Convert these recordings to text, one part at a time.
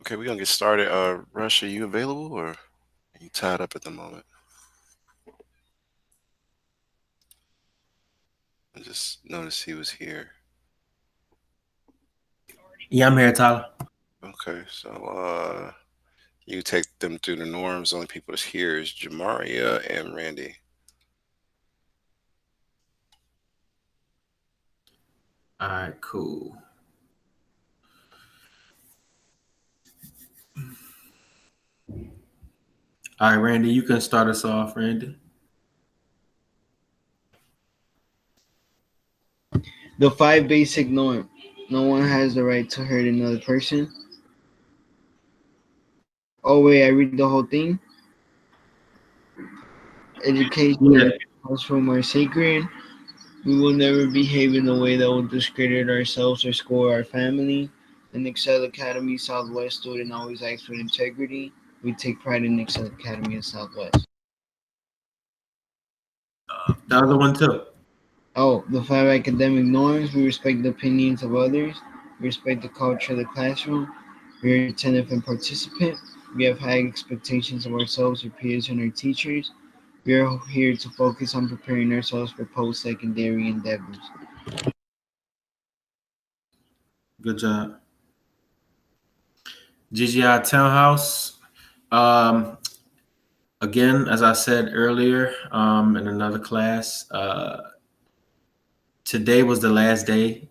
Okay, we're gonna get started. Rush, are you available or are you tied up at the moment? I just noticed he was here. Yeah, I'm here, Tyler. Okay, so you take them through the norms. The only people that's here is Jamaria and Randy. All right, cool. All right, Randy, you can start us off, Randy. The five basic norms. No one has the right to hurt another person. Oh wait, I read the whole thing. Education Yeah. and classroom are sacred. We will never behave in a way that will discredit ourselves or score our family. An Excel Academy Southwest student always acts with integrity. We take pride in Excel Academy and Southwest. The other one too. Oh, the five academic norms. We respect the opinions of others. We respect the culture of the classroom. We are attentive and participant. We have high expectations of ourselves, our peers, and our teachers. We are here to focus on preparing ourselves for post-secondary endeavors. Good job. GGI Townhouse. Um, Again, as I said earlier, in another class, today was the last day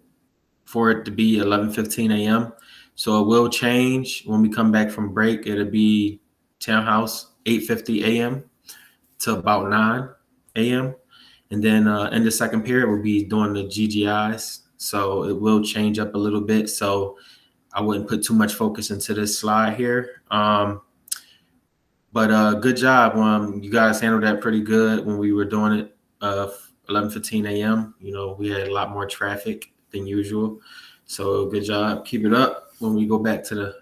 for it to be 11:15 a.m. So it will change when we come back from break. It'll be Townhouse 8:50 a.m. to about 9 a.m. And then in the second period, we'll be doing the GGIs. So it will change up a little bit. So I wouldn't put too much focus into this slide here. But good job. You guys handled that pretty good when we were doing it 11:15 a.m. You know, we had a lot more traffic than usual. So good job. Keep it up when we go back to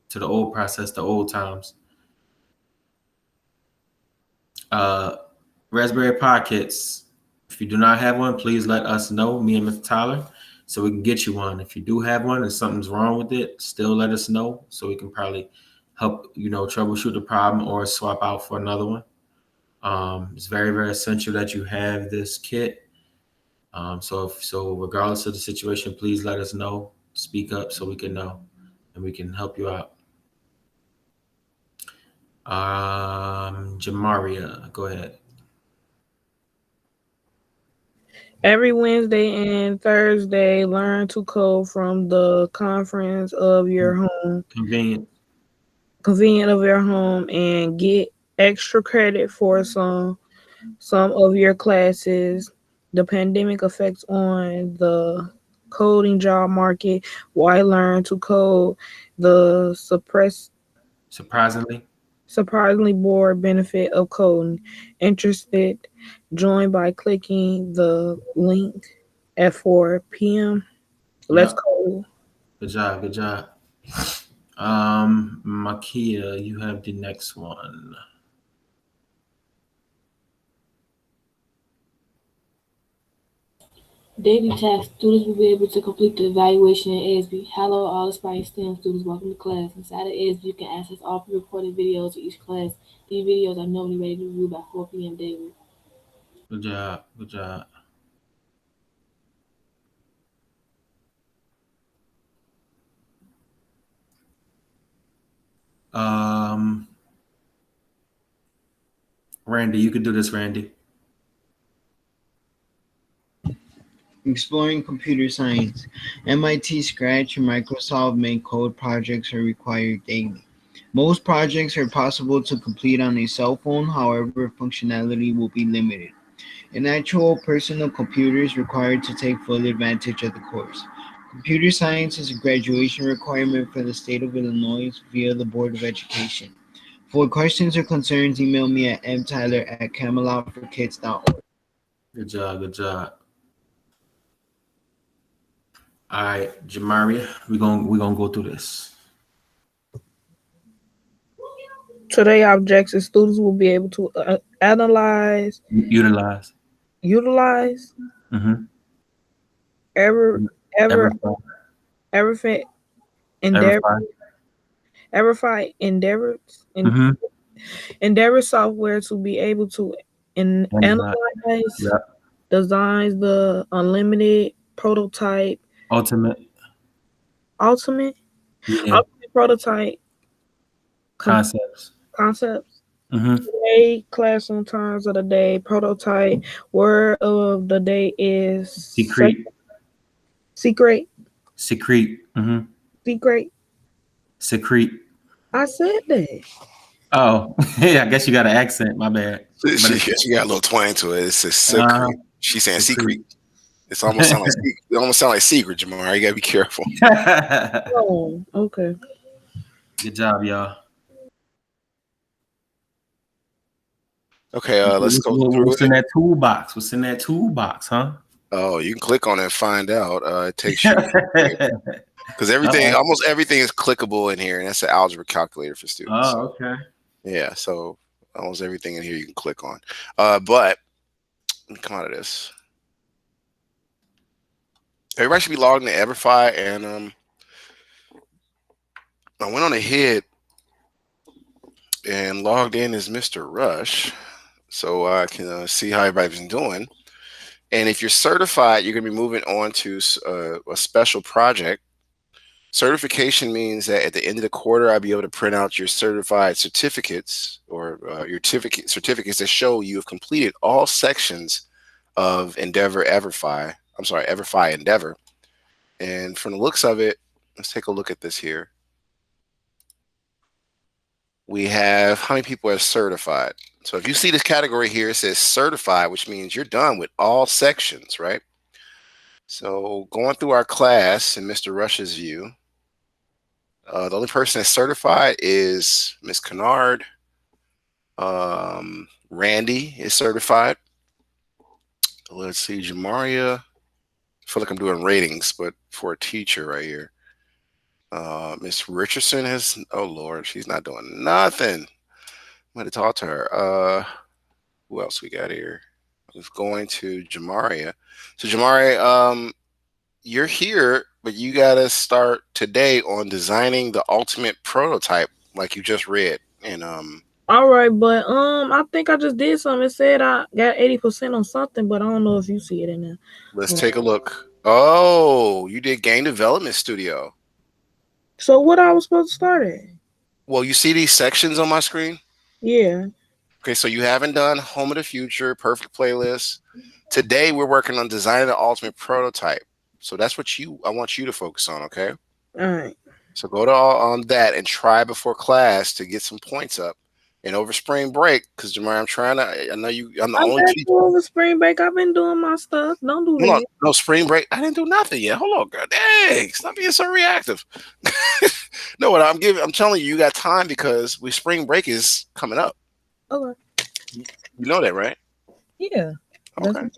the old process, the old times. Uh, Raspberry Pi kits. If you do not have one, please let us know, me and Mr. Tyler, so we can get you one. If you do have one and something's wrong with it, still let us know so we can probably help, troubleshoot the problem or swap out for another one. It's very, very essential that you have this kit. So regardless of the situation, please let us know. Speak up so we can know and we can help you out. Jamaria, go ahead. Every Wednesday and Thursday, learn to code from the conference of your home, Convenient. convenient of your home, and get extra credit for some of your classes. The pandemic effects on the coding job market. Why learn to code? The Surprisingly. surprisingly broad benefit of coding. Interested? Join by clicking the link at 4 p.m. Let's Yep. code. Good job. Good job. Makia, you have the next one. Daily tasks. Students will be able to complete the evaluation in ASB. Hello, all aspiring STEM students. Welcome to class. Inside of ASB, you can access all pre-recorded videos of each class. These videos are normally ready to review by 4 p.m. daily. Good job. Good job. Um, Randy, you can do this, Randy. Exploring computer science. MIT Scratch and Microsoft Make code projects are required daily. Most projects are possible to complete on a cell phone, however, functionality will be limited. An actual personal computer is required to take full advantage of the course. Computer science is a graduation requirement for the state of Illinois via the Board of Education. For questions or concerns, email me at mtyler@camelotforkids.org. Good job. Good job. All right, Jamaria, we're gonna go through this. Today, objectives students will be able to analyze, Utilize. utilize Mm-hmm. ever, ever, Ever, everything, ever endeavor, fine. Everify Mm-hmm. Endeavor software to be able to analyze Yeah. designs the unlimited prototype Ultimate. ultimate Yeah. ultimate prototype com- Concepts. concepts. Mm-hmm. Today, classroom terms of the day, prototype. Word of the day is Secret. secret. Secret. Mm-hmm. Secret. Secret. I said that. Oh, yeah. I guess you got an accent. My bad. But it's She got a little twang to it. It's a uh, secret. She's saying secret. secret. It's almost sound like it almost sound like secret, Jamar. You gotta be careful. Oh, okay. Good job, y'all. Okay, let's go through What's in it. that toolbox? What's in that toolbox, huh? Oh, you can click on it and find out. It takes you because everything, Uh-oh. almost everything is clickable in here, and that's an algebra calculator for students. Oh, okay. Yeah, so almost everything in here you can click on. But let me come out of this. Everybody should be logged into Everify, and I went on ahead and logged in as Mr. Rush, so I can see how everybody's been doing. And if you're certified, you're going to be moving on to a special project. Certification means that at the end of the quarter, I'll be able to print out your certified certificates or your certificates that show you have completed all sections of Everify Endeavor. And from the looks of it, let's take a look at this here. We have how many people are certified. So if you see this category here, it says certified, which means you're done with all sections, right? So going through our class in Mr. Rush's view, the only person that's certified is Miss Kennard. Randy is certified. Let's see, Jamaria. I feel like I'm doing ratings, but for a teacher right here. Miss Richardson has, oh Lord, she's not doing nothing. I'm going to talk to her. Who else we got here? I was going to Jamaria. So Jamaria, you're here, but you got to start today on designing the ultimate prototype, like you just read. And All right, but I think I just did something. It said I got 80% on something, but I don't know if you see it in there. let's take a look. Oh, you did Game Development Studio. So what I was supposed to start at? Well, you see these sections on my screen? Yeah. Okay, so you haven't done Home of the Future, Perfect Playlist. Today we're working on designing the ultimate prototype. So that's what I want you to focus on, okay? All right. So go to on that and try before class to get some points up. And over spring break, because Jamar, I know I'm the I only got teacher. you over spring break. I've been doing my stuff. Don't do Hold on, that. no spring break. I didn't do nothing yet. Hold on, girl. Dang, stop being so reactive. No, what I'm telling you, you got time because spring break is coming up. Okay. You know that, right? Yeah. Okay.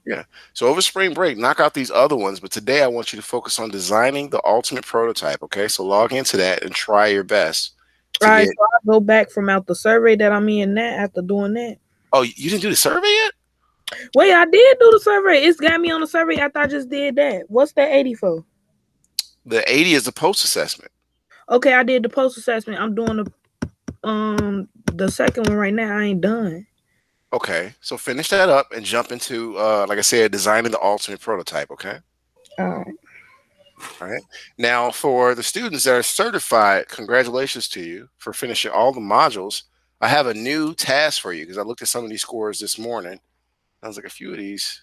Yeah. So over spring break, knock out these other ones. But today I want you to focus on designing the ultimate prototype. Okay. So log into that and try your best to All right. get. So I go back from out the survey that I'm in now after doing that. Oh, you didn't do the survey yet? Wait, I did do the survey. It's got me on the survey after I just did that. What's that 80 for? The 80 is the post assessment. Okay, I did the post assessment. I'm doing the second one right now. I ain't done. Okay. So finish that up and jump into like I said, designing the ultimate prototype. Okay. All right. All right. Now, for the students that are certified, congratulations to you for finishing all the modules. I have a new task for you because I looked at some of these scores this morning. I was like, a few of these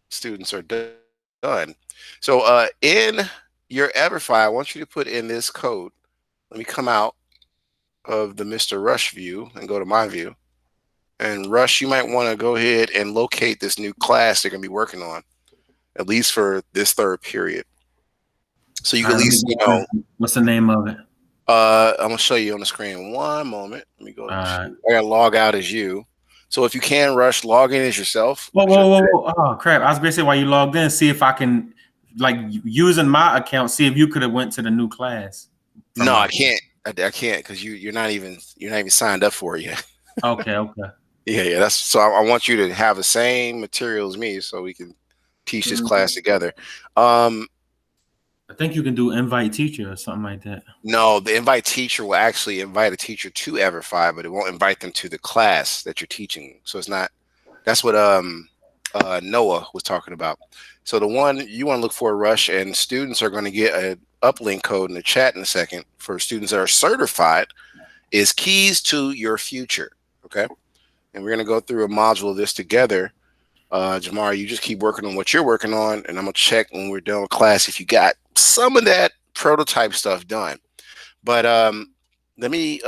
students are done. So in your Everify, I want you to put in this code. Let me come out of the Mr. Rush view and go to my view. And Rush, you might want to go ahead and locate this new class they're going to be working on, at least for this third period. So you can at least, what's the name of it? I'm gonna show you on the screen. One moment. Let me go. I gotta log out as you. So if you can, Rush, log in as yourself. Whoa. Oh crap. I was gonna say while you logged in, see if I can like using my account, see if you could have went to the new class. No, I can't. I can't because you're not even signed up for it yet. Okay. Yeah. That's so I want you to have the same material as me so we can teach this class together. I think you can do invite teacher or something like that. No, the invite teacher will actually invite a teacher to Everfi, but it won't invite them to the class that you're teaching. So it's not. That's what Noah was talking about. So the one you want to look for, Rush, and students are going to get a uplink code in the chat in a second for students that are certified, is keys to your future. Okay, and we're going to go through a module of this together. Jamar, you just keep working on what you're working on, and I'm gonna check when we're done with class if you got some of that prototype stuff done. But let me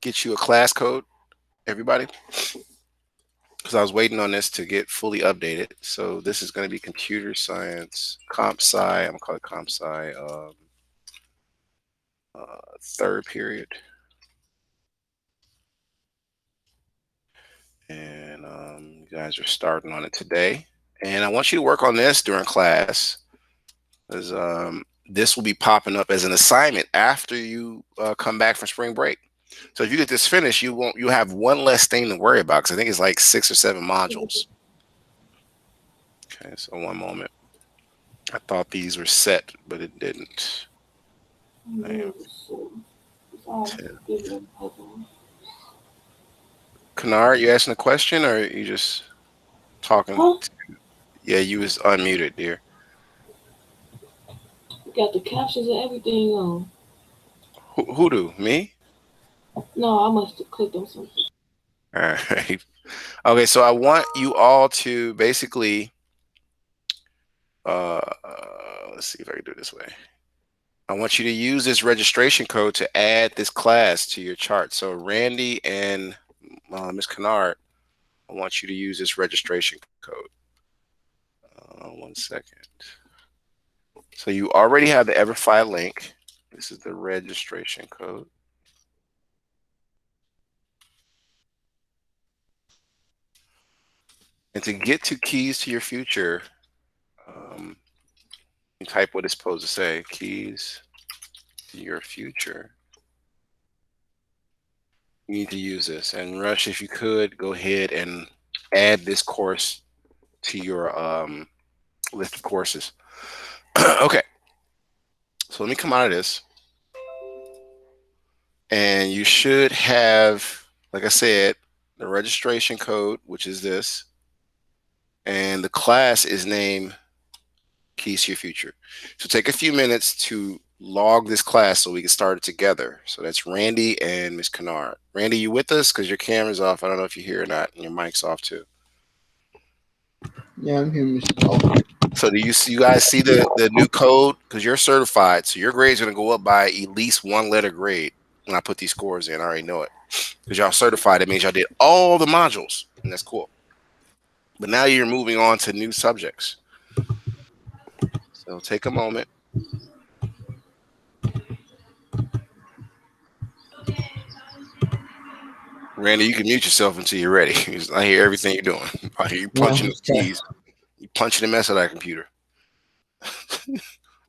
get you a class code, everybody, because I was waiting on this to get fully updated. So this is going to be computer science, comp sci. I'm gonna call it comp sci. Third period, and you guys are starting on it today. And I want you to work on this during class, because this will be popping up as an assignment after you come back from spring break. So if you get this finished, you have one less thing to worry about, because I think it's like 6 or 7 modules. Okay, so one moment. I thought these were set, but it didn't. I am 10. Kennard, you asking a question or you just talking? Huh? Yeah, you was unmuted, dear. You got the captions and everything on. Who do? Me? No, I must have clicked on something. All right. Okay, so I want you all to basically, uh, let's see if I can do it this way. I want you to use this registration code to add this class to your chart. So Randy and Ms. Kennard, I want you to use this registration code. 1 second. So you already have the Everfi link. This is the registration code. And to get to keys to your future, you type what it's supposed to say, keys to your future. You need to use this. And Rush, if you could, go ahead and add this course to your list of courses. Okay, so let me come out of this. And you should have, like I said, the registration code, which is this. And the class is named Keys to Your Future. So take a few minutes to log this class so we can start it together. So that's Randy and Miss Kennard. Randy, you with us? Because your camera's off. I don't know if you're here or not. And your mic's off too. Yeah, I'm here, Mr. Talker. So do you guys see the new code? Because you're certified, so your grade's gonna go up by at least 1 letter grade when I put these scores in. I already know it. Because y'all certified, it means y'all did all the modules, and that's cool. But now you're moving on to new subjects. So take a moment. Randy, you can mute yourself until you're ready. I hear everything you're doing. I hear you Yeah, punching those keys. You punching the mess out of that computer.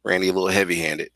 Randy, a little heavy-handed.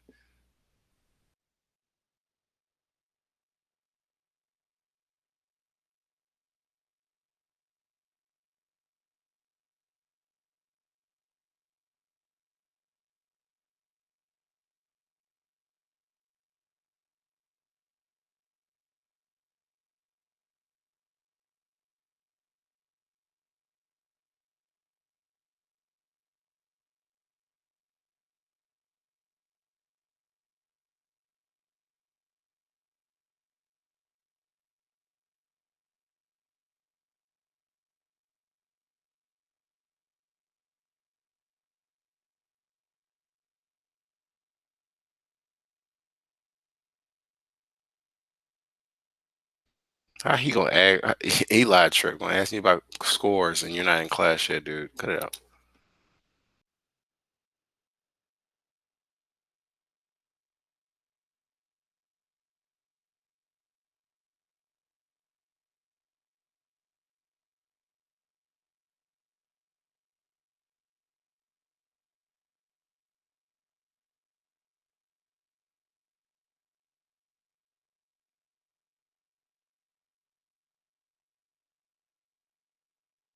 How he gonna ask? Eli trick gonna ask me about scores, and you're not in class yet, dude. Cut it out.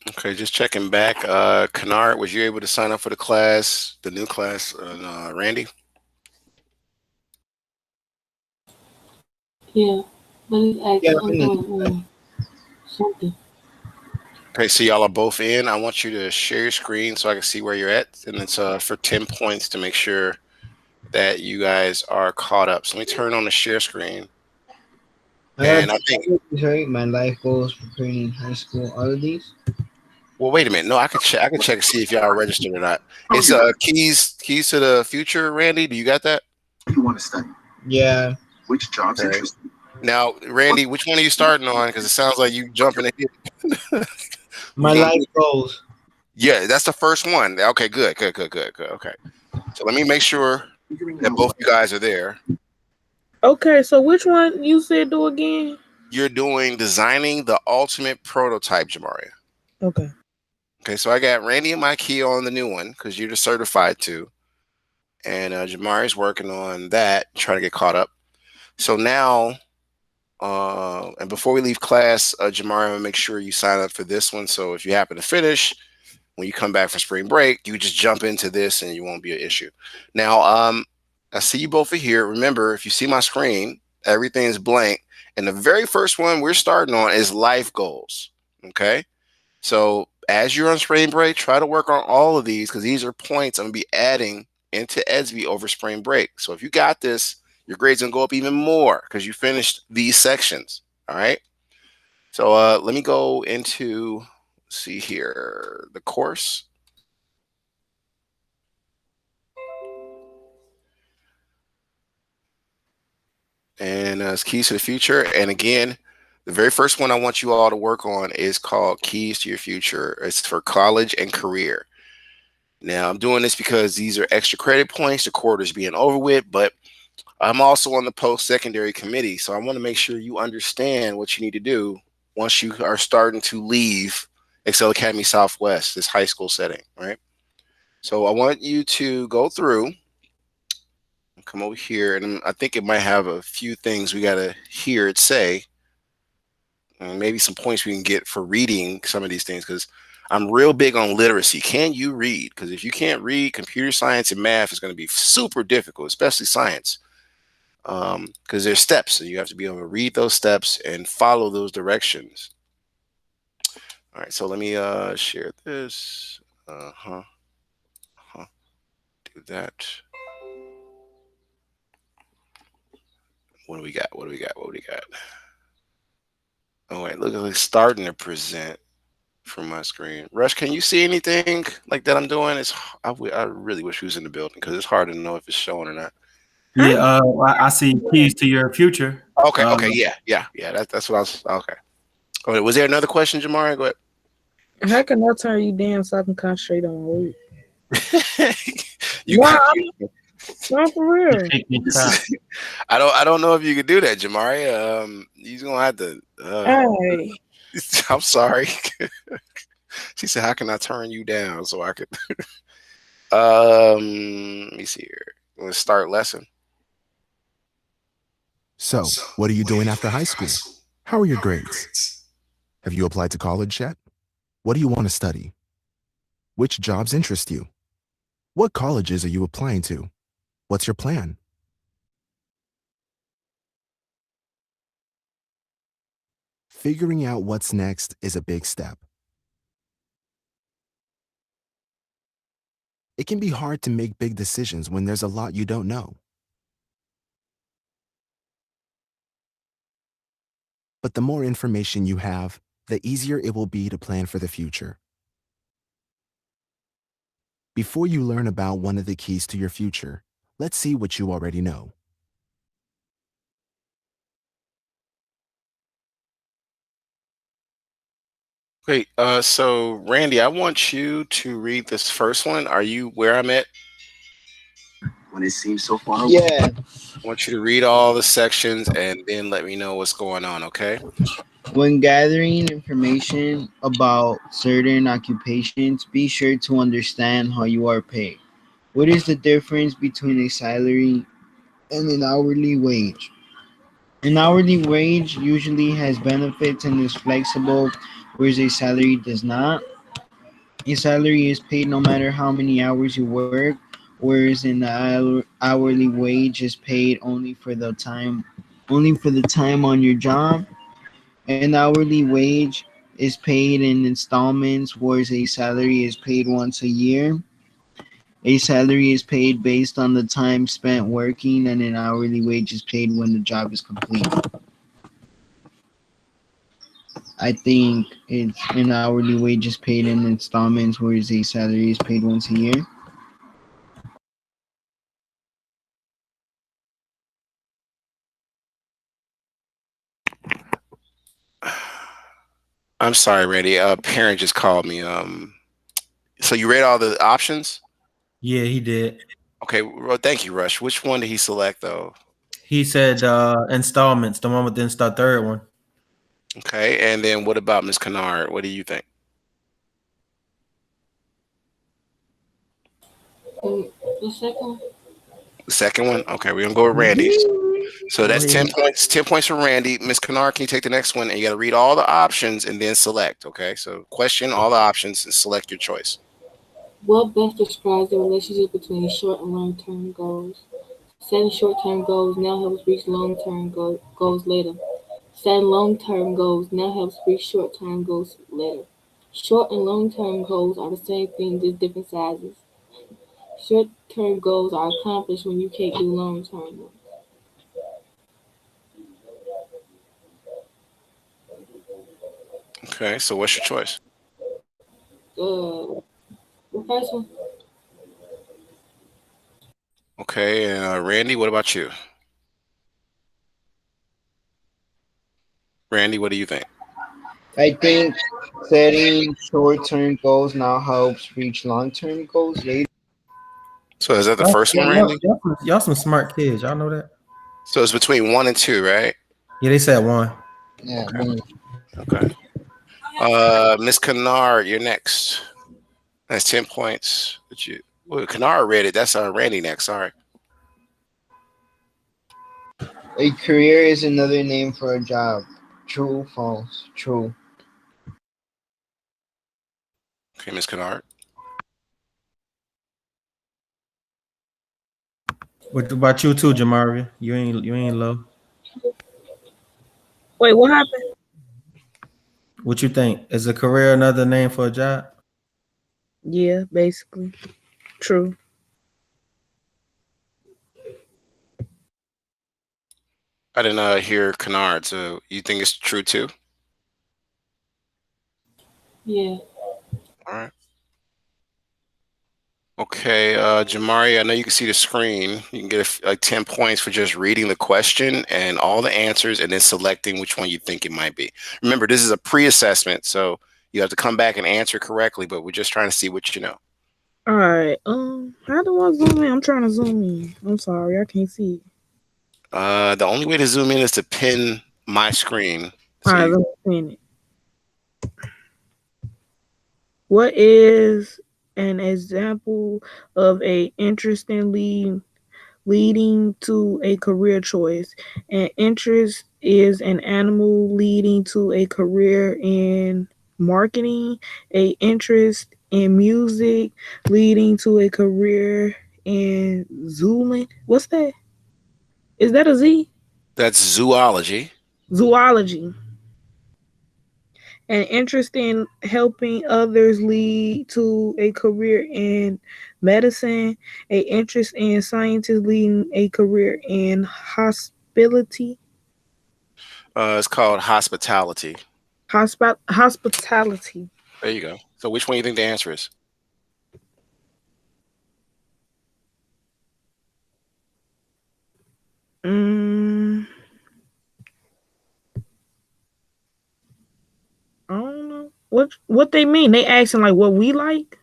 Okay, just checking back. Kennard, was you able to sign up for the class, the new class? Randy? Yeah, but it's Yeah, asking I'm in something. Okay, so y'all are both in. I want you to share your screen so I can see where you're at. And it's for 10 points to make sure that you guys are caught up. So let me turn on the share screen. I got And I think, right. My life goals for creating in high school. All of these. well, wait a minute. No, I can check. I can check and see if y'all are registered or not. It's keys to the future. Randy, do you got that? You want to study? Yeah. Which jobs Okay. interest you? Now, Randy, which one are you starting on? Because it sounds like you jumping ahead. We My gonna life do, goals. yeah, that's the first one. Okay, good, good, good, good, good. Okay, so let me make sure Figuring that out both what. you guys are there. Okay, so which one you said do again? You're doing designing the ultimate prototype, Jamaria. Okay. Okay, so I got Randy and my key on the new one because you're the certified too, and Jamari's working on that, trying to get caught up. So now, and before we leave class, Jamari, I'm gonna make sure you sign up for this one. So if you happen to finish, when you come back from spring break, you just jump into this and you won't be an issue. Now, I see you both are here. Remember, if you see my screen, everything is blank. And the very first one we're starting on is life goals. Okay. So as you're on spring break, try to work on all of these because these are points I'm gonna be adding into ESB over spring break. So if you got this, your grades gonna go up even more because you finished these sections. All right. So let me go into see here the course. And it's Keys to the Future. And again, the very first one I want you all to work on is called Keys to Your Future. It's for college and career. Now, I'm doing this because these are extra credit points. The quarter's being over with, but I'm also on the post-secondary committee. So I want to make sure you understand what you need to do once you are starting to leave Excel Academy Southwest, this high school setting, right? So I want you to go through, come over here, and I think it might have a few things we got to hear it say. And maybe some points we can get for reading some of these things because I'm real big on literacy. Can you read? Because if you can't read, computer science and math is going to be super difficult, especially science. Because there's steps, and you have to be able to read those steps and follow those directions. All right, so let me share this. Do that. What do we got? What do we got? What do we got? Oh wait, look, it's starting to present from my screen. Rush, can you see anything like that I'm doing? I really wish he was in the building because it's hard to know if it's showing or not. Huh? Yeah, I see keys to your future. Okay, okay, yeah. That's what I was. Okay. Okay, was there another question, Jamari? Go How can I turn you down so I can concentrate on my work? ahead. You Wow, got. not for real. I don't know if you could do that, Jamari. You're gonna have to. Hey, I'm sorry. She said, "How can I turn you down so I could?" Let me see here. Let's start lesson. So, what are you doing after high school? How are your grades? Have you applied to college yet? What do you want to study? Which jobs interest you? What colleges are you applying to? What's your plan? Figuring out what's next is a big step. It can be hard to make big decisions when there's a lot you don't know. But the more information you have, the easier it will be to plan for the future. Before you learn about one of the keys to your future, let's see what you already know. Great. So Randy, I want you to read this first one. Are you where I'm at? When it seems so far away. Yeah. I want you to read all the sections and then let me know what's going on. Okay. When gathering information about certain occupations, be sure to understand how you are paid. What is the difference between a salary and an hourly wage? An hourly wage usually has benefits and is flexible, whereas a salary does not. A salary is paid no matter how many hours you work, whereas an hourly wage is paid only for the time on your job. An hourly wage is paid in installments, whereas a salary is paid once a year. A salary is paid based on the time spent working, and an hourly wage is paid when the job is complete. I think it's an hourly wage is paid in installments, whereas a salary is paid once a year. I'm sorry, Randy. A parent just called me. So you read all the options? Yeah, he did. Okay, well, thank you, Rush. Which one did he select though? He said installments, the one with the third one. Okay, and then what about Miss Kennard? What do you think? Um, the second, The second one? Okay, we're gonna go with Randy. So Go that's ahead. 10 points. 10 points for Randy. Miss Kennard, can you take the next one? And you gotta read all the options and then select. Okay. So question all the options and select your choice. what best describes the relationship between short and long term goals? Setting short term goals now helps reach long term goals later. Setting long term goals now helps reach short term goals later. Short and long term goals are the same thing, just different sizes. Short term goals are accomplished when you can't do long term ones. Okay. So what's your choice? Uh, the first one, Okay. And Randy, what about you? Randy, what do you think? I think setting short term goals now helps reach long term goals later. So is that the Y'all, first one, y'all, Randy? y'all some smart kids. Y'all know that? So it's between one and two, right? Yeah, they said one. Yeah, Okay. one. Okay. Miss Kennard, you're next. That's 10 points. But you well, Kennard read it. That's Randy next. Sorry. A career is another name for a job. True, false, true. Okay, Miss Kennard. What about you too, Jamaria? You ain't low. Wait, what happened? What you think? Is a career another name for a job? Yeah, basically. True. I didn't hear Kennard. So you think it's true too? yeah. All right. Okay, Jamari, I know you can see the screen. You can get like 10 points for just reading the question and all the answers and then selecting which one you think it might be. Remember, this is a pre-assessment, so you have to come back and answer correctly, but we're just trying to see what you know. All right. How do I zoom in? I'm trying to zoom in. I'm sorry, I can't see it. The only way to zoom in is to pin my screen. All So right, you, let me pin it. What is an example of a interestingly leading to a career choice? An interest is an animal leading to a career in marketing. A interest in music leading to a career in zooming. What's that? Is that a Z? that's zoology. Zoology. An interest in helping others lead to a career in medicine, a interest in scientists leading a career in hospitality, It's called hospitality. hospitality. There you go. So which one do you think the answer is? Mm, I don't know what they mean. They asking like what we like.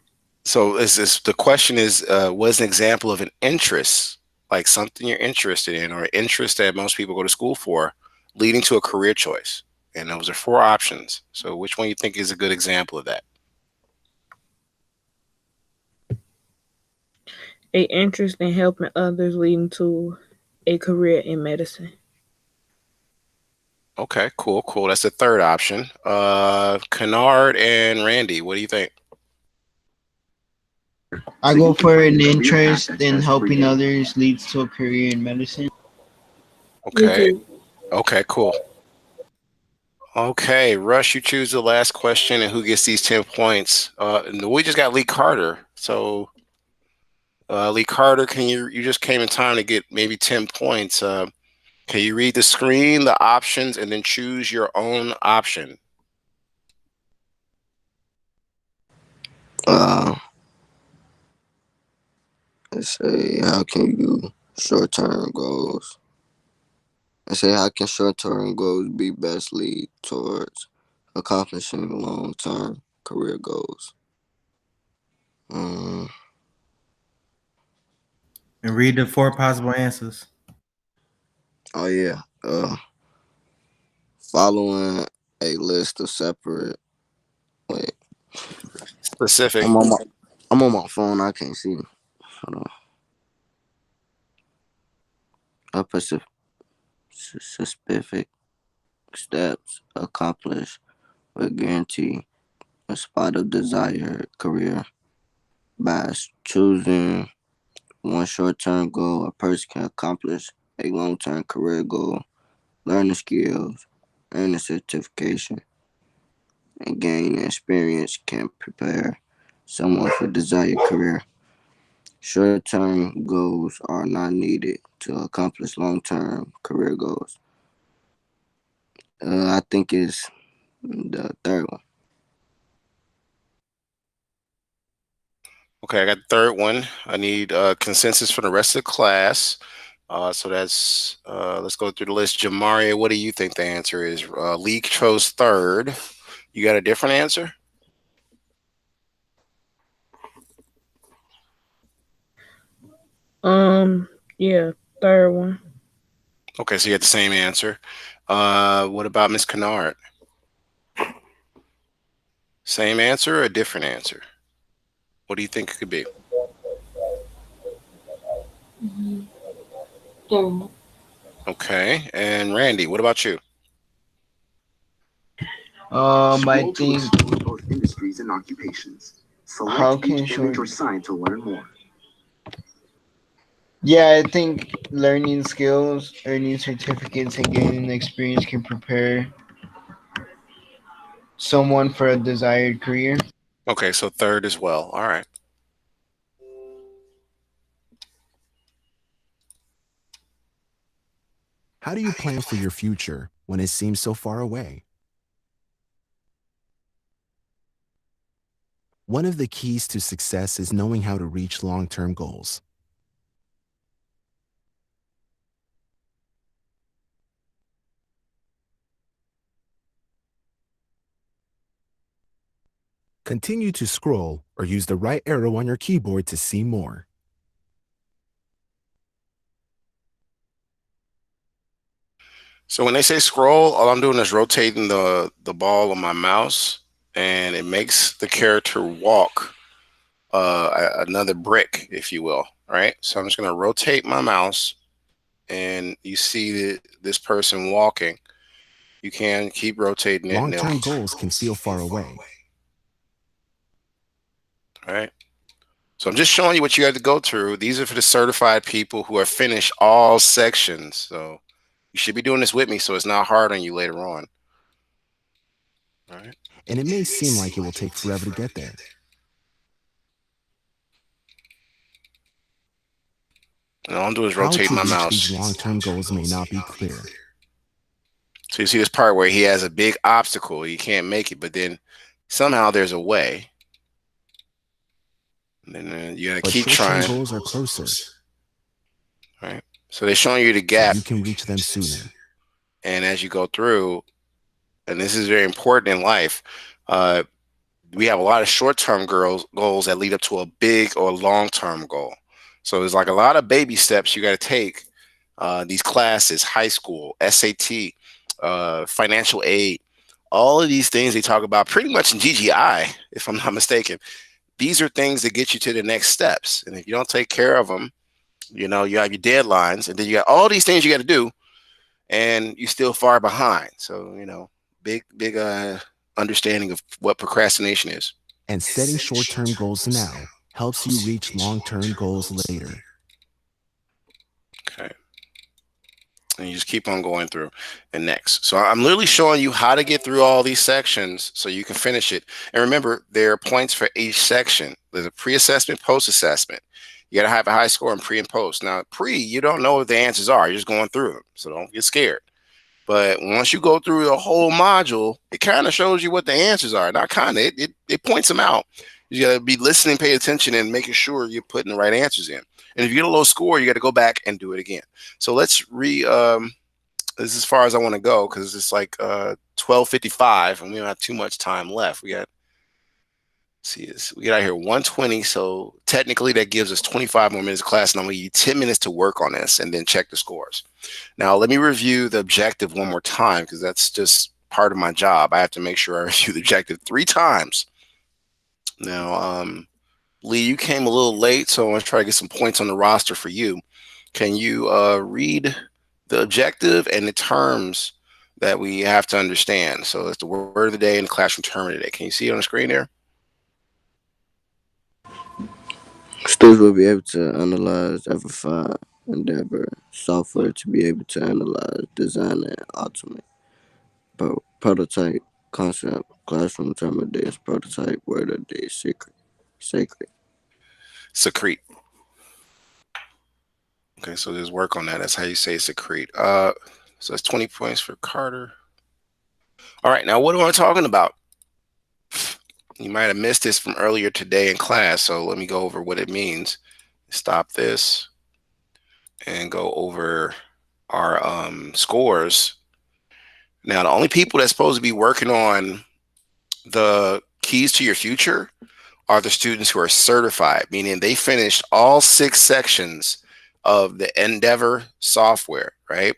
So is this the question is what's an example of an interest, like something you're interested in or an interest that most people go to school for, leading to a career choice? And those are four options. So which one you think is a good example of that? A interest in helping others leading to a career in medicine. Okay, cool, cool. That's the third option. Kennard and Randy, what do you think? I go for an interest in helping others leads to a career in medicine. Me Okay, too. okay, cool. Okay, Rush, you choose the last question, and who gets these 10 points? And we just got Lee Carter. So, Lee Carter, you just came in time to get maybe 10 points. Can you read the screen, the options, and then choose your own option? Uh, let's say how can you short term goals? Let's say how can short term goals be best lead towards accomplishing long term career goals? Um, And read the four possible answers. oh yeah. Following a list of separate. Wait, Specific. I'm on my I'm on my phone. I can't see. Hold on. Up specific steps accomplished will guarantee a spot of desired career. By choosing one short term goal, a person can accomplish a long term career goal, learn the skills, earn a certification, and gain experience can prepare someone for desired career. Short term goals are not needed to accomplish long term career goals. I think it's the third one. Okay, I got the third one. I need consensus for the rest of the class. So that's let's go through the list. Jamaria, what do you think the answer is? Lee chose third. You got a different answer? Yeah, third one. Okay, so you got the same answer. What about Miss Kennard? Same answer or a different answer? What do you think it could be? Mm-hmm. Third one. Okay, and Randy, what about you? I think how can short? Yeah, I think learning skills, earning certificates, and gaining experience can prepare someone for a desired career. Okay, so third as well. All right. How do you plan for your future when it seems so far away? One of the keys to success is knowing how to reach long-term goals. Continue to scroll or use the right arrow on your keyboard to see more. So when they say scroll, all I'm doing is rotating the ball on my mouse, and it makes the character walk another brick, if you will. Right. So I'm just going to rotate my mouse, and you see this person walking. You can keep rotating it, and they'll. Long-term goals can feel far away. All right. So I'm just showing you what you have to go through. These are for the certified people who have finished all sections. So you should be doing this with me, so it's not hard on you later on. All right. And it may seem like it will take forever to get there. And all I'm doing is How rotate to my reach these mouse. long-term goals may not be clear. So you see this part where he has a big obstacle. He can't make it, but then somehow there's a way. And then you got to But keep short-term trying. goals are closer, Right. So they're showing you the so gap. you can reach them sooner. And as you go through, and this is very important in life, we have a lot of short-term goals that lead up to a big or long-term goal. So there's like a lot of baby steps you got to take. These classes, high school, SAT, financial aid, all of these things they talk about pretty much in GGI, if I'm not mistaken. These are things that get you to the next steps. And if you don't take care of them, you have your deadlines, and then you got all these things you got to do. and you still far behind. So, big understanding of what procrastination is. And setting short-term goals now helps you reach long-term goals later. Okay. And you just keep on going through. And next. So I'm literally showing you how to get through all these sections so you can finish it. And remember, there are points for each section. There's a pre-assessment, post-assessment. You got to have a high score in pre and post. Now, pre, you don't know what the answers are. You're just going through them. So don't get scared. But once you go through the whole module, it kind of shows you what the answers are. Not kind of, it points them out. You got to be listening, pay attention, and making sure you're putting the right answers in. And if you get a low score, you got to go back and do it again. So let's this is as far as I want to go because it's like 12:55 and we don't have too much time left. We got we get out here 1:20, so technically that gives us 25 more minutes of class, and I'm gonna give you 10 minutes to work on this and then check the scores. Now let me review the objective one more time because that's just part of my job. I have to make sure I review the objective 3 times. Now, Lee, you came a little late, so I want to try to get some points on the roster for you. Can you read the objective and the terms that we have to understand? So that's the word of the day and the classroom term of the day. Can you see it on the screen there? Students will be able to analyze, verify, endeavor software to be able to analyze, design, and automate. Prototype, concept, classroom term of day is prototype, word of the day is secret. Sacred. Secrete. Okay, so there's work on that. That's how you say secrete. So that's 20 points for Carter. All right, now what am I talking about? You might have missed this from earlier today in class, so let me go over what it means. Stop this and go over our scores. Now, the only people that's supposed to be working on the keys to your future are the students who are certified, meaning they finished all 6 sections of the Endeavor software, right?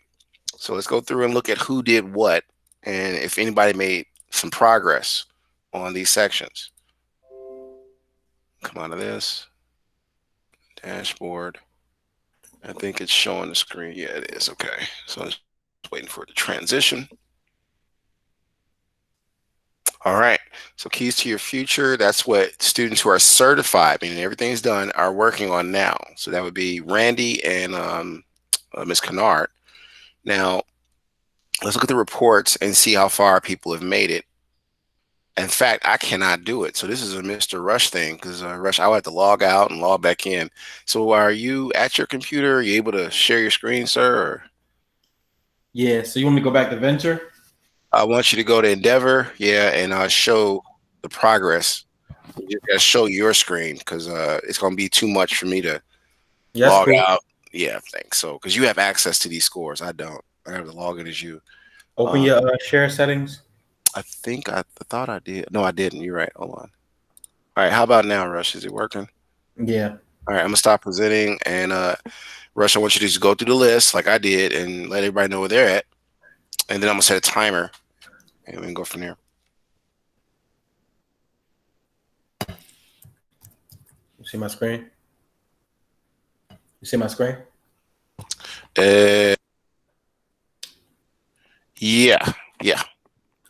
So let's go through and look at who did what and if anybody made some progress on these sections. Come out of this dashboard. I think it's showing the screen. Yeah, it is. Okay. So I'm just waiting for it to transition. All right. So keys to your future. That's what students who are certified, meaning everything's done, are working on now. So that would be Randy and Ms. Kennard. Now, let's look at the reports and see how far people have made it. In fact, I cannot do it. So this is a Mr. Rush thing because Rush, I'll have to log out and log back in. So are you at your computer? Are you able to share your screen, sir? Or? Yeah. So you want me to go back to Venture? I want you to go to Endeavor, yeah, and show the progress. You just gotta show your screen because it's gonna be too much for me to log cool. out. Yeah, thanks. So because you have access to these scores, I don't. I have to log in as you. Open your share settings. I think I thought I did. No, I didn't. You're right. Hold on. All right. How about now, Rush? Is it working? Yeah. All right. I'm gonna stop presenting, and Rush, I want you to just go through the list like I did and let everybody know where they're at, and then I'm gonna set a timer, and we can go from there. You see my screen? You see my screen? Yeah.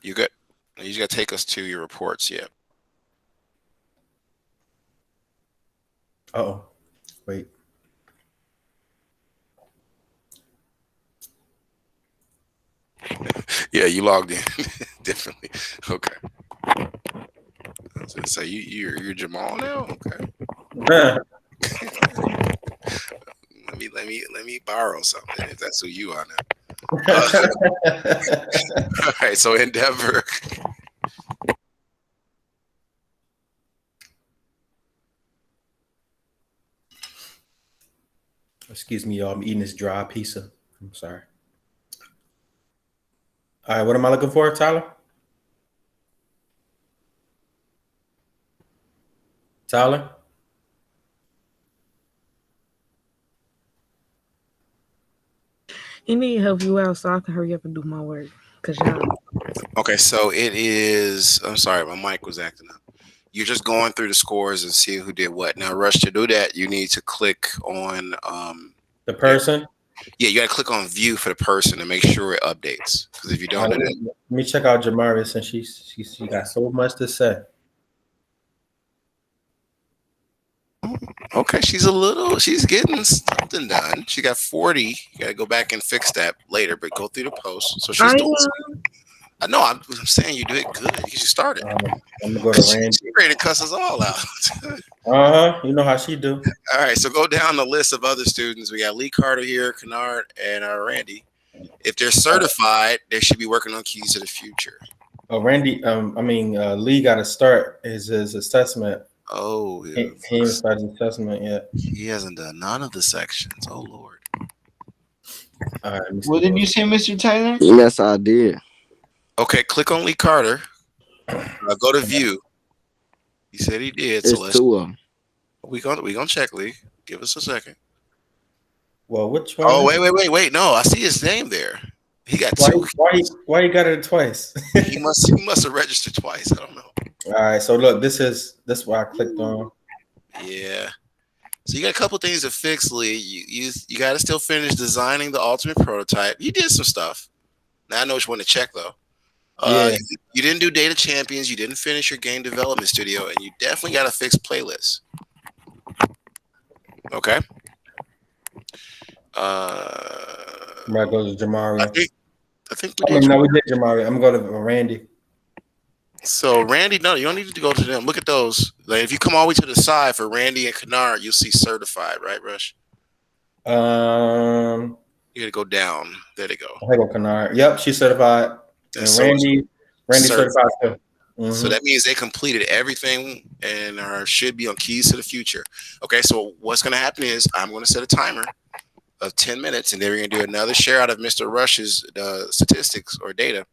You good? You just gotta take us to your reports. Yeah. Oh, wait. Yeah, you logged in differently. Okay. So you're Jamal now. Okay. let me borrow something if that's who you are now. All right. So Endeavor. Excuse me, y'all. I'm eating this dry pizza. I'm sorry. All right, what am I looking for, Tyler? Tyler? He need to help you out so I can hurry up and do my work. Cause y'all. Okay, so it is. I'm sorry, my mic was acting up. You're just going through the scores and see who did what. Now, Rush, to do that, you need to click on The person? Yeah, you got to click on view for the person to make sure it updates. Because if you don't do that, Let me check out Jamari since she got so much to say. okay, she's getting something done. She got 40. You got to go back and fix that later, but go through the post. So she's I doing. am. I know. I'm saying you do it good. You should start it. I'm gonna go to She Randy. ready to cuss us all out. You know how she do. All right, so go down the list of other students. We got Lee Carter here, Kennard, and Randy. If they're certified, they should be working on keys to the future. Randy. Lee got to start his assessment. Oh, He ain't started his assessment yet. he hasn't done none of the sections. Oh Lord. All right. What did you say, Mr. Tyler? Yes, I did. Okay, click on Lee Carter. Go to view. He said he did. So It's let's two of them. we gonna check Lee. Give us a second. Well, which one? Oh wait. No, I see his name there. He got two. Why you got it twice? He must have registered twice. I don't know. All right. So look, this what I clicked on. Yeah. So you got a couple things to fix, Lee. You got to still finish designing the ultimate prototype. You did some stuff. Now I know which one to check though. Yeah. You didn't do data champions. You didn't finish your game development studio, and you definitely got to fix playlists. Okay. That goes to Jamari. I think we did. No, we did Jamari. I'm gonna go to Randy. So Randy, no, you don't need to go to them. Look at those. Like if you come all the way to the side for Randy and Kennard, you'll see certified, right, Rush? You got to go down. There they go. I go Kennard. Yep, she's certified. And So Randy certified too. So that means they completed everything and should be on keys to the future. Okay, so what's going to happen is I'm going to set a timer of 10 minutes, and then we're going to do another share out of Mr. Rush's statistics or data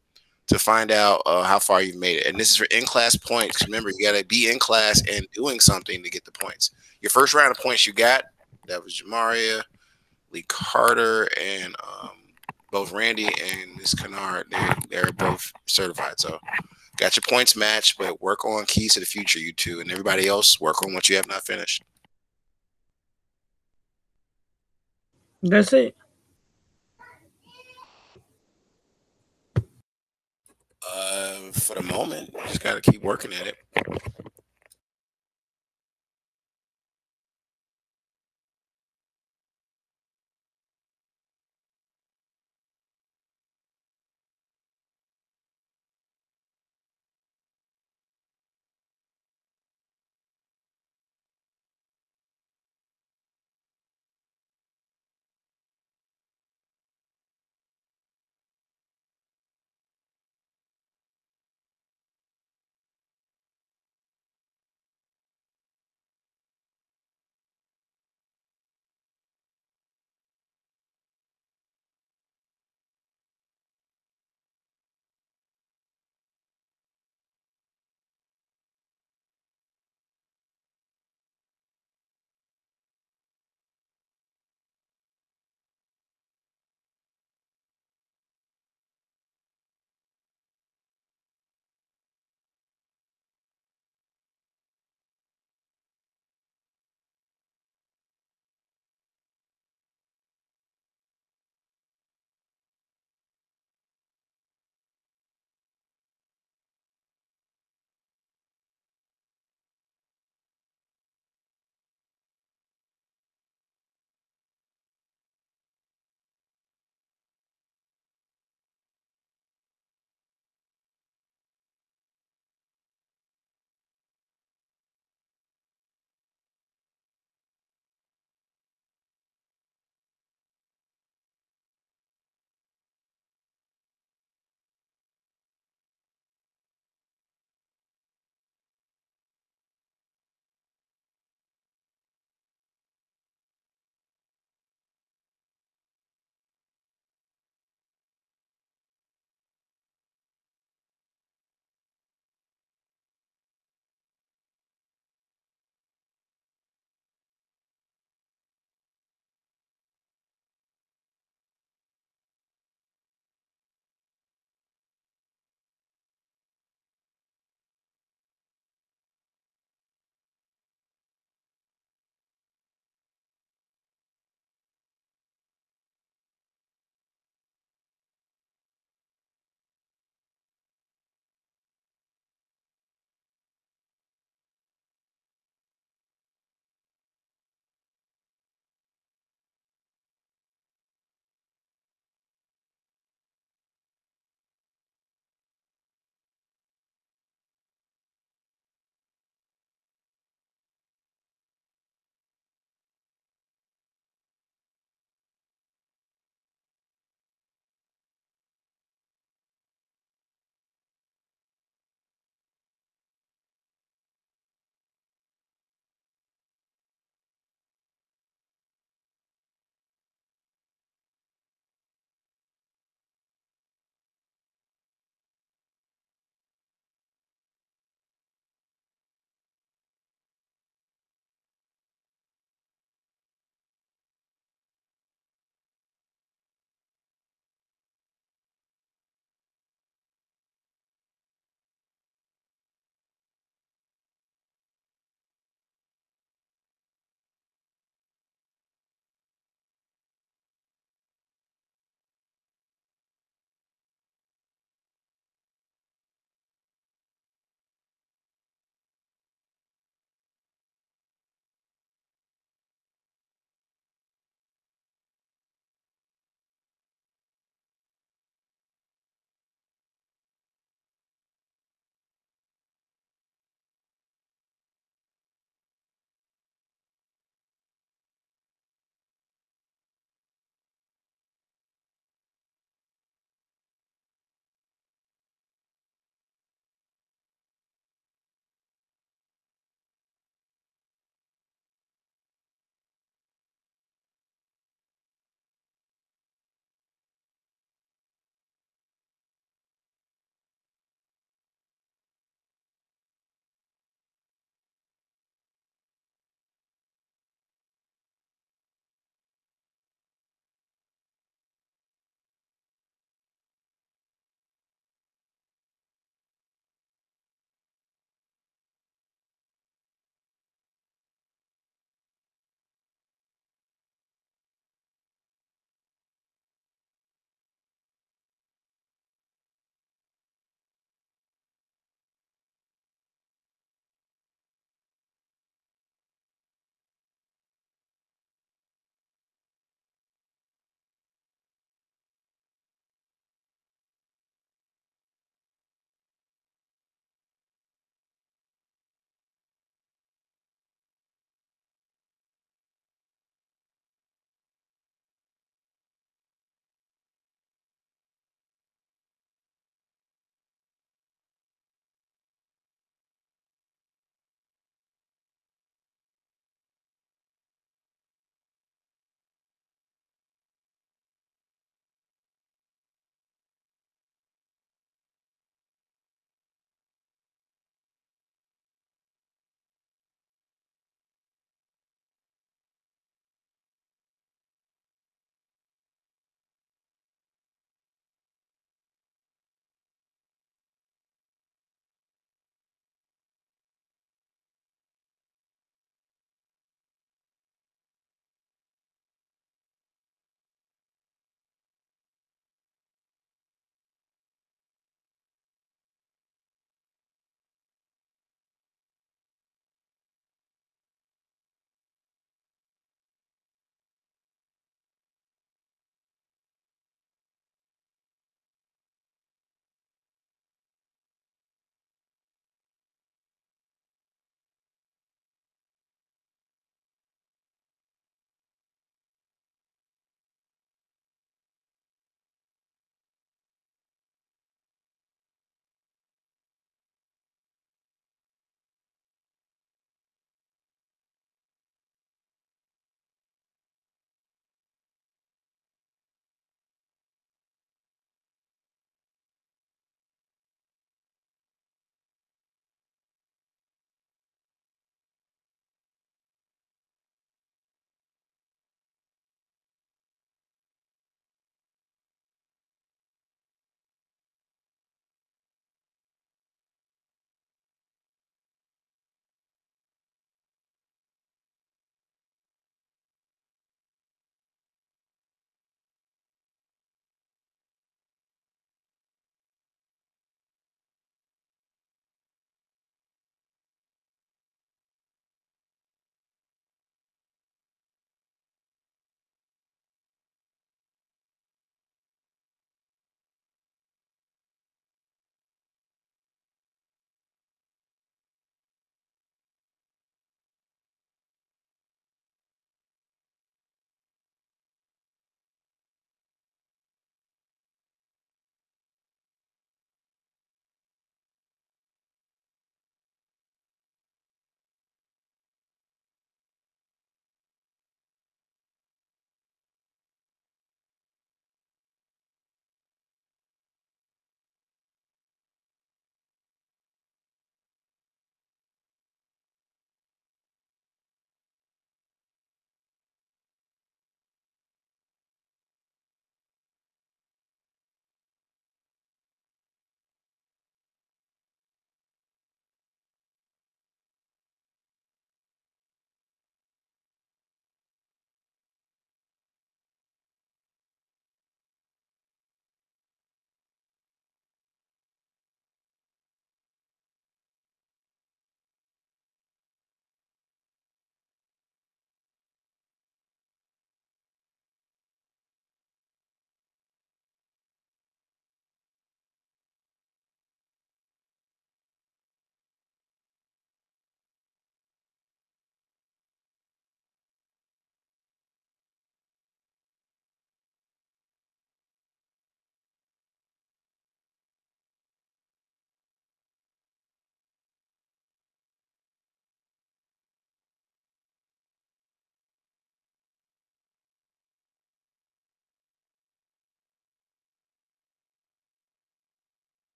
to find out how far you've made it. And this is for in-class points. Remember, you got to be in class and doing something to get the points. Your first round of points you got, that was Jamaria, Lee Carter, and both Randy and Ms. Kennard. They're both certified. So got your points matched, but work on keys to the future, you two, and everybody else work on what you have not finished. That's it. For the moment, just got to keep working at it.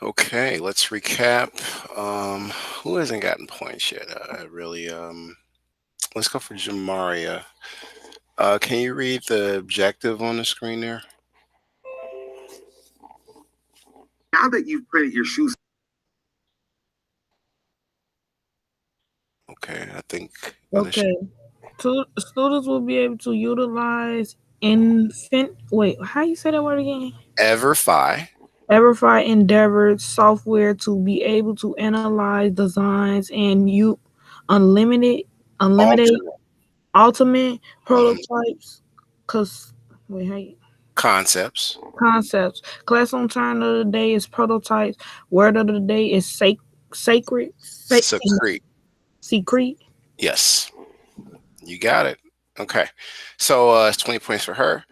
Okay, let's recap. Who hasn't gotten points yet? Really. Let's go for Jamaria. Can you read the objective on the screen there? Now that you've printed your shoes. Okay, I think. Okay. Students will be able to utilize infant. Wait, how you say that word again? Everfi. Everify Endeavor software to be able to analyze designs and you unlimited, unlimited, Alternate. ultimate Mhm. prototypes. Cause wait, how you, Concepts. concepts. Classroom term of the day is prototypes. Word of the day is sacred, Secrete. secret. Yes, you got it. Okay, so it's 20 points for her.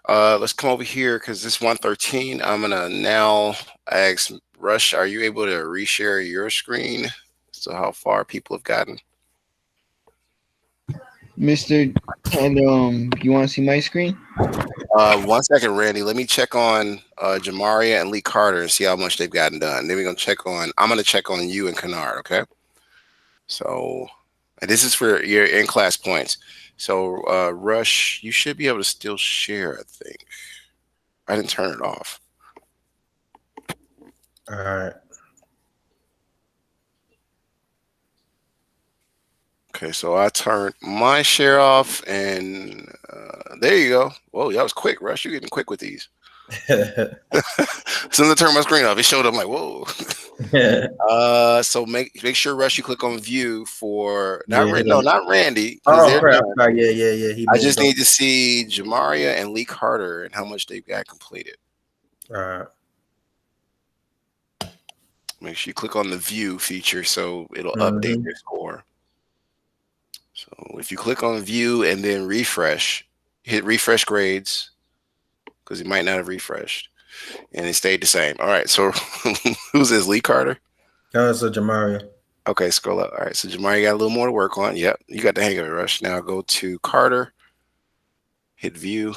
Let's come over here because this 113. I'm gonna now ask Rush. Are you able to reshare your screen? So how far people have gotten? Mr. Tyler, you want to see my screen? 1 second, Randy. Let me check on Jamaria and Lee Carter and see how much they've gotten done. Then we're gonna check on. I'm gonna check on you and Kennard. Okay. So, and this is for your in-class points. So, Rush, you should be able to still share. I think I didn't turn it off. All right. Okay, so I turned my share off, and there you go. Whoa, that was quick, Rush. You're getting quick with these. As soon as I turned my screen off, it showed up. I'm like, whoa. So make sure, Rush, you click on view for not Yeah. No, not Randy, because Oh they're crap! done. Yeah. He I moved just up. need to see Jamaria and Lee Carter and how much they've got completed. All right. Make sure you click on the view feature so it'll update Mm-hmm. your score. So if you click on view and then refresh, hit refresh grades because it might not have refreshed and it stayed the same. All right. So who's this? Lee Carter? So Jamaria. Okay, scroll up. All right. So Jamari got a little more to work on. Yep. You got the hang of it, Rush. Now go to Carter, hit view.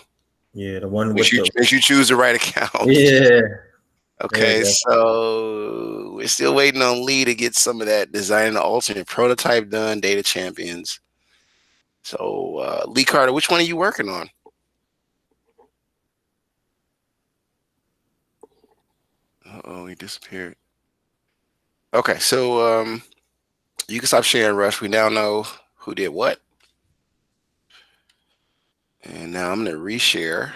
Yeah, the one Make with sure, the. make sure you choose the right account. Yeah. There we Okay, go. so we're still waiting on Lee to get some of that design the alternate prototype done, data champions. So Lee Carter, which one are you working on? Oh, he disappeared. Okay, so you can stop sharing, Rush. We now know who did what. And now I'm gonna reshare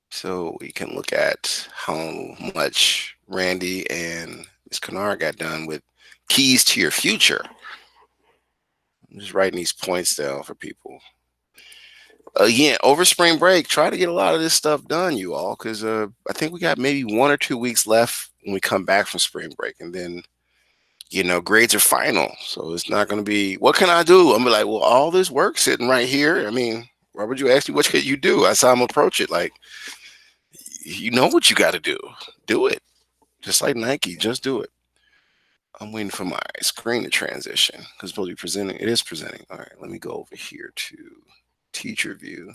so we can look at how much Randy and Ms. Kennard got done with keys to your future. I'm just writing these points down for people. Again, over spring break, try to get a lot of this stuff done, you all, because I think we got maybe 1 or 2 weeks left when we come back from spring break, and then grades are final, so it's not going to be what can I do. I'm like, well, all this work sitting right here. I mean, why would you ask me what could you do? That's how I'm approach it. Like, you know what you got to do it, just like Nike, just do it. I'm waiting for my screen to transition because it's supposed to be presenting. It is presenting. All right, let me go over here to teacher view.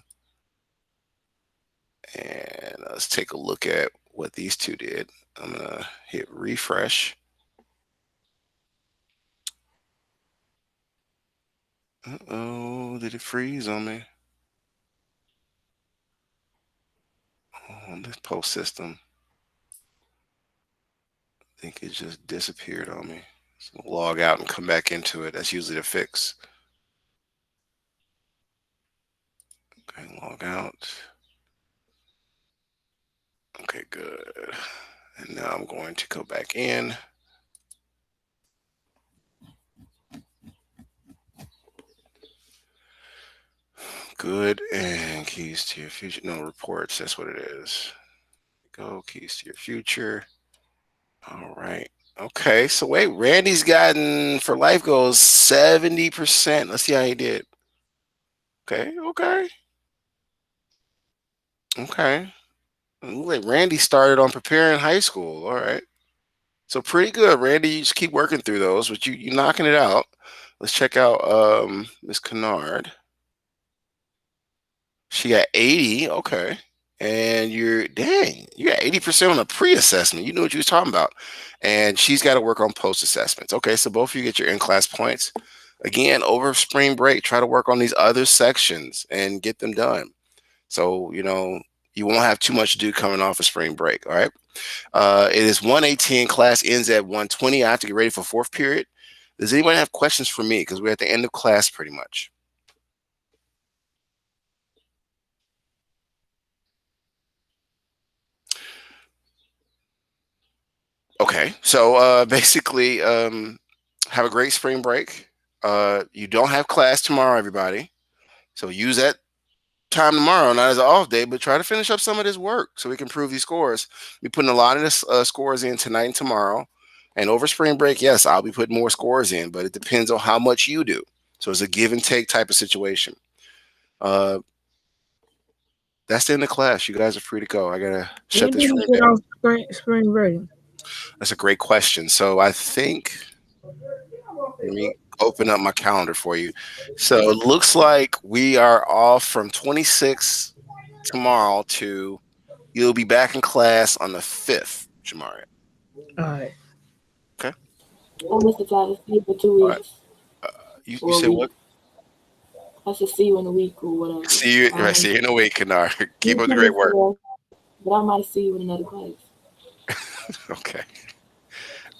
And let's take a look at what these two did. I'm going to hit refresh. Uh-oh, did it freeze on me? On this post system, I think it just disappeared on me. So log out and come back into it. That's usually the fix. Okay, log out. Okay, good. And now I'm going to go back in. Good. And keys to your future. No, reports. That's what it is. Go keys to your future. All right. Okay. So wait, Randy's gotten for life goals 70%. Let's see how he did. Okay. Okay. Okay. Look like Randy started on preparing high school. All right. So pretty good, Randy. You just keep working through those, but you knocking it out. Let's check out Miss Kennard. She got 80. Okay. and you're 80% on a pre-assessment. You knew what you was talking about. And she's got to work on post-assessments. Okay, so both of you get your in-class points. Again, over spring break, try to work on these other sections and get them done. So, you won't have too much to do coming off of spring break. All right. It is 1:18. Class ends at 1:20. I have to get ready for fourth period. Does anyone have questions for me? Because we're at the end of class pretty much. Okay, so basically, have a great spring break. You don't have class tomorrow, everybody. So use that time tomorrow, not as an off day, but try to finish up some of this work so we can improve these scores. We're putting a lot of this scores in tonight and tomorrow. And over spring break, yes, I'll be putting more scores in, but it depends on how much you do. So it's a give and take type of situation. That's the end of class. You guys are free to go. I gotta shut When this did room you get down. off spring break? That's a great question. So I think, let me open up my calendar for you. So it looks like we are off from 26 tomorrow to you'll be back in class on the 5th, Jamari. All right. Okay. I missed the class for 2 All right. weeks You or a said week. what? I should see you in a week or whatever. See you. I see you in a week, Kanar. Keep up the You great work. but I might see you in another class. Okay.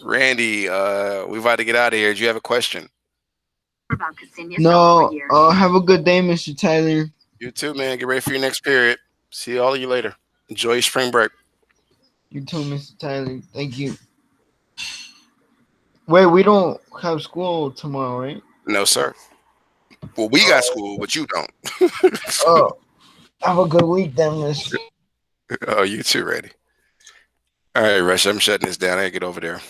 Randy, we're about to get out of here. Do you have a question? No, have a good day, Mr. Tyler. You too, man. Get ready for your next period. See all of you later. Enjoy your spring break. You too, Mr. Tyler. Thank you. Wait, we don't have school tomorrow, right? No, sir. Well, we got school, but you don't. Oh, have a good week then, Miss. Oh, you too, Randy. All right, Rush. I'm shutting this down. I gotta get over there.